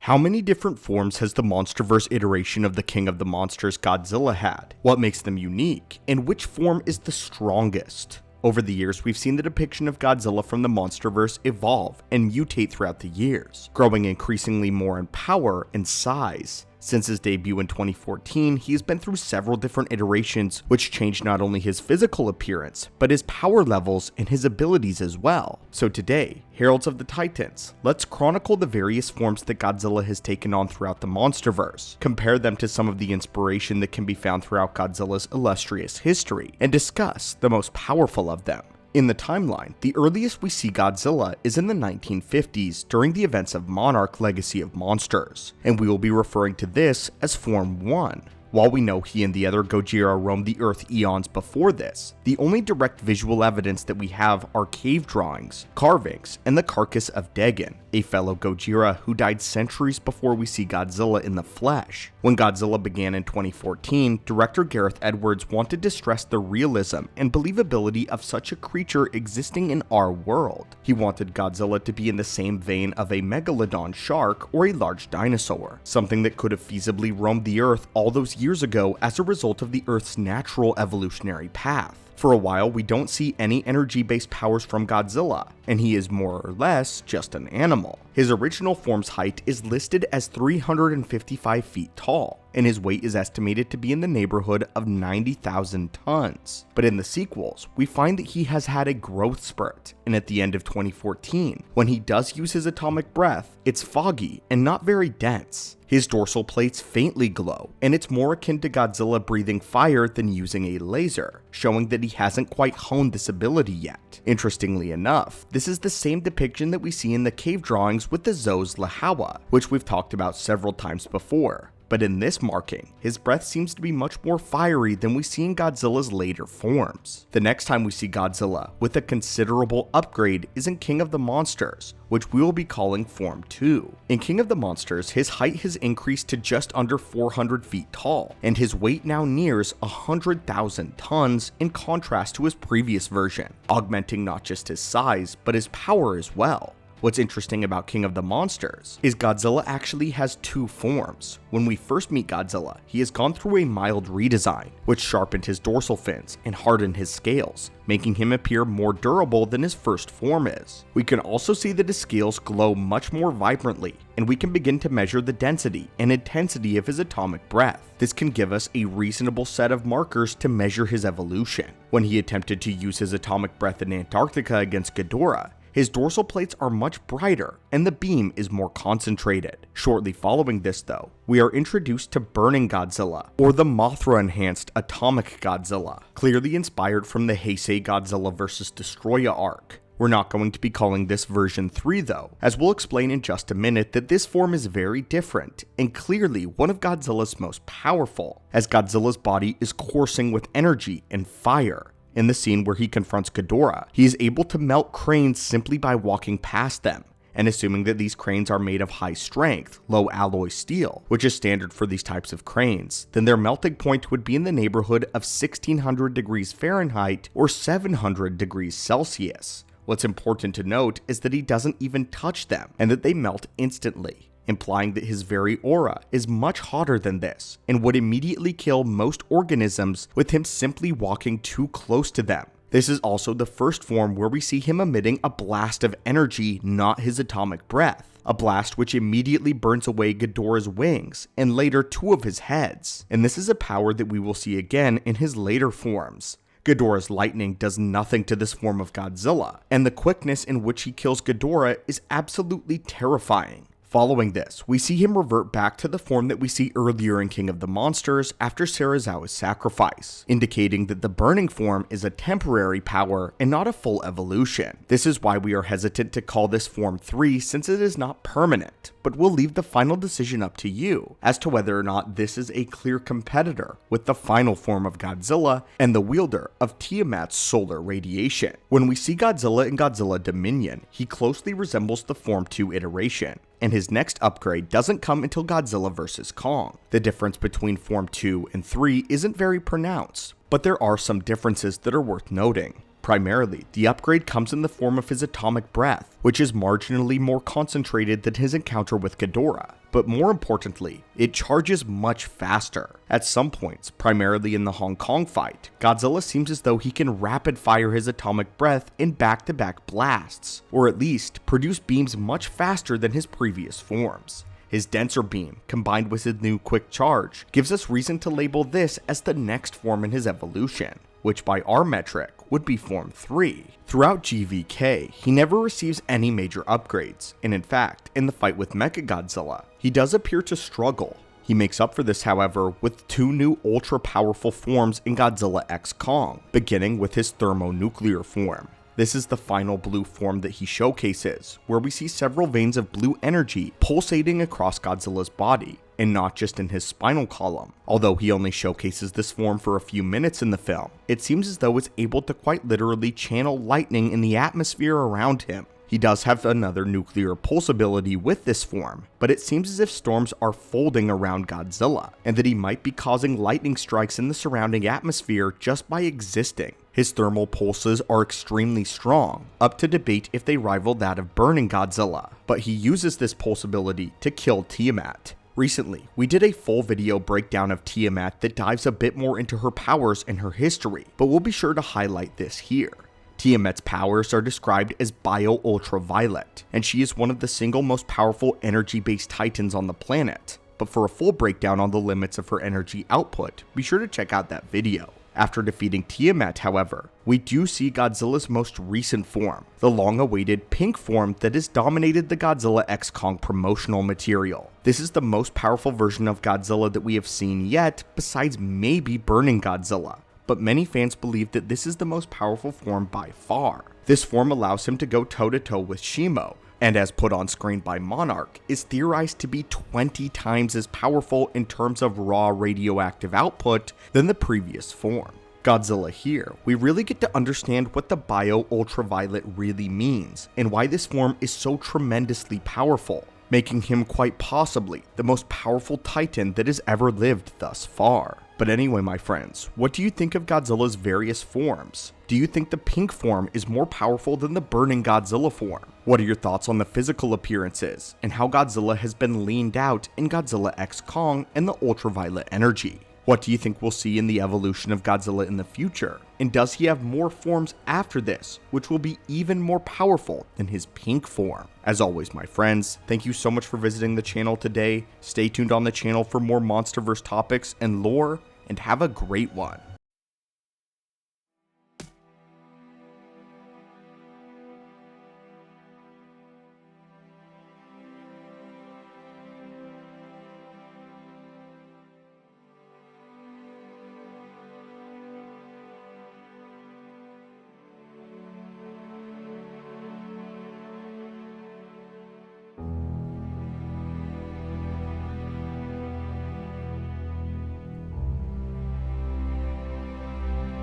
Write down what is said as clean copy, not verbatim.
How many different forms has the MonsterVerse iteration of the King of the Monsters Godzilla had? What makes them unique? And which form is the strongest? Over the years, we've seen the depiction of Godzilla from the MonsterVerse evolve and mutate throughout the years, growing increasingly more in power and size. Since his debut in 2014, he has been through several different iterations which changed not only his physical appearance, but his power levels and his abilities as well. So today, Heralds of the Titans, let's chronicle the various forms that Godzilla has taken on throughout the MonsterVerse, compare them to some of the inspiration that can be found throughout Godzilla's illustrious history, and discuss the most powerful of them. In the timeline, the earliest we see Godzilla is in the 1950s during the events of Monarch Legacy of Monsters, and we will be referring to this as Form 1. While we know he and the other Gojira roamed the Earth eons before this, the only direct visual evidence that we have are cave drawings, carvings, and the carcass of Dagon, a fellow Gojira who died centuries before we see Godzilla in the flesh. When Godzilla began in 2014, director Gareth Edwards wanted to stress the realism and believability of such a creature existing in our world. He wanted Godzilla to be in the same vein of a megalodon shark or a large dinosaur, something that could have feasibly roamed the Earth all those years ago as a result of the Earth's natural evolutionary path. For a while, we don't see any energy-based powers from Godzilla, and he is more or less just an animal. His original form's height is listed as 355 feet tall, and his weight is estimated to be in the neighborhood of 90,000 tons. But in the sequels, we find that he has had a growth spurt, and at the end of 2014, when he does use his atomic breath, it's foggy and not very dense. His dorsal plates faintly glow, and it's more akin to Godzilla breathing fire than using a laser, showing that he hasn't quite honed this ability yet. Interestingly enough, this is the same depiction that we see in the cave drawings with the Zos Lahawa, which we've talked about several times before. But in this marking, his breath seems to be much more fiery than we see in Godzilla's later forms. The next time we see Godzilla with a considerable upgrade is in King of the Monsters, which we will be calling Form 2. In King of the Monsters, his height has increased to just under 400 feet tall, and his weight now nears 100,000 tons in contrast to his previous version, augmenting not just his size, but his power as well. What's interesting about King of the Monsters is Godzilla actually has two forms. When we first meet Godzilla, he has gone through a mild redesign, which sharpened his dorsal fins and hardened his scales, making him appear more durable than his first form is. We can also see that his scales glow much more vibrantly, and we can begin to measure the density and intensity of his atomic breath. This can give us a reasonable set of markers to measure his evolution. When he attempted to use his atomic breath in Antarctica against Ghidorah, his dorsal plates are much brighter, and the beam is more concentrated. Shortly following this though, we are introduced to Burning Godzilla, or the Mothra-enhanced Atomic Godzilla, clearly inspired from the Heisei Godzilla vs. Destoroyah arc. We're not going to be calling this version 3 though, as we'll explain in just a minute that this form is very different, and clearly one of Godzilla's most powerful, as Godzilla's body is coursing with energy and fire. In the scene where he confronts Ghidorah, he is able to melt cranes simply by walking past them, and assuming that these cranes are made of high strength, low alloy steel, which is standard for these types of cranes, then their melting point would be in the neighborhood of 1600 degrees Fahrenheit or 700 degrees Celsius. What's important to note is that he doesn't even touch them, and that they melt instantly, implying that his very aura is much hotter than this, and would immediately kill most organisms with him simply walking too close to them. This is also the first form where we see him emitting a blast of energy, not his atomic breath. A blast which immediately burns away Ghidorah's wings, and later 2 of his heads. And this is a power that we will see again in his later forms. Ghidorah's lightning does nothing to this form of Godzilla, and the quickness in which he kills Ghidorah is absolutely terrifying. Following this, we see him revert back to the form that we see earlier in King of the Monsters after Serizawa's sacrifice, indicating that the burning form is a temporary power and not a full evolution. This is why we are hesitant to call this Form 3 since it is not permanent, but we'll leave the final decision up to you as to whether or not this is a clear competitor with the final form of Godzilla and the wielder of Tiamat's solar radiation. When we see Godzilla in Godzilla Dominion, he closely resembles the Form 2 iteration, and his next upgrade doesn't come until Godzilla vs. Kong. The difference between Form 2 and 3 isn't very pronounced, but there are some differences that are worth noting. Primarily, the upgrade comes in the form of his atomic breath, which is marginally more concentrated than his encounter with Ghidorah. But more importantly, it charges much faster. At some points, primarily in the Hong Kong fight, Godzilla seems as though he can rapid fire his atomic breath in back-to-back blasts, or at least produce beams much faster than his previous forms. His denser beam, combined with his new quick charge, gives us reason to label this as the next form in his evolution, which by our metric would be Form 3. Throughout GVK, he never receives any major upgrades, and in fact, in the fight with Mechagodzilla, he does appear to struggle. He makes up for this, however, with two new ultra-powerful forms in Godzilla X Kong, beginning with his thermonuclear form. This is the final blue form that he showcases, where we see several veins of blue energy pulsating across Godzilla's body, and not just in his spinal column. Although he only showcases this form for a few minutes in the film, it seems as though it's able to quite literally channel lightning in the atmosphere around him. He does have another nuclear pulse ability with this form, but it seems as if storms are folding around Godzilla, and that he might be causing lightning strikes in the surrounding atmosphere just by existing. His thermal pulses are extremely strong, up to debate if they rival that of Burning Godzilla, but he uses this pulse ability to kill Tiamat. Recently, we did a full video breakdown of Tiamat that dives a bit more into her powers and her history, but we'll be sure to highlight this here. Tiamat's powers are described as bio-ultraviolet, and she is one of the single most powerful energy-based titans on the planet. But for a full breakdown on the limits of her energy output, be sure to check out that video. After defeating Tiamat, however, we do see Godzilla's most recent form, the long-awaited pink form that has dominated the Godzilla X Kong promotional material. This is the most powerful version of Godzilla that we have seen yet, besides maybe Burning Godzilla, but many fans believe that this is the most powerful form by far. This form allows him to go toe-to-toe with Shimo, and as put on screen by Monarch, is theorized to be 20 times as powerful in terms of raw radioactive output than the previous form. Godzilla here, we really get to understand what the bio-ultraviolet really means, and why this form is so tremendously powerful, making him quite possibly the most powerful titan that has ever lived thus far. But anyway, my friends, what do you think of Godzilla's various forms? Do you think the pink form is more powerful than the Burning Godzilla form? What are your thoughts on the physical appearances, and how Godzilla has been leaned out in Godzilla X Kong and the ultraviolet energy? What do you think we'll see in the evolution of Godzilla in the future? And does he have more forms after this, which will be even more powerful than his pink form? As always, my friends, thank you so much for visiting the channel today. Stay tuned on the channel for more MonsterVerse topics and lore, and have a great one.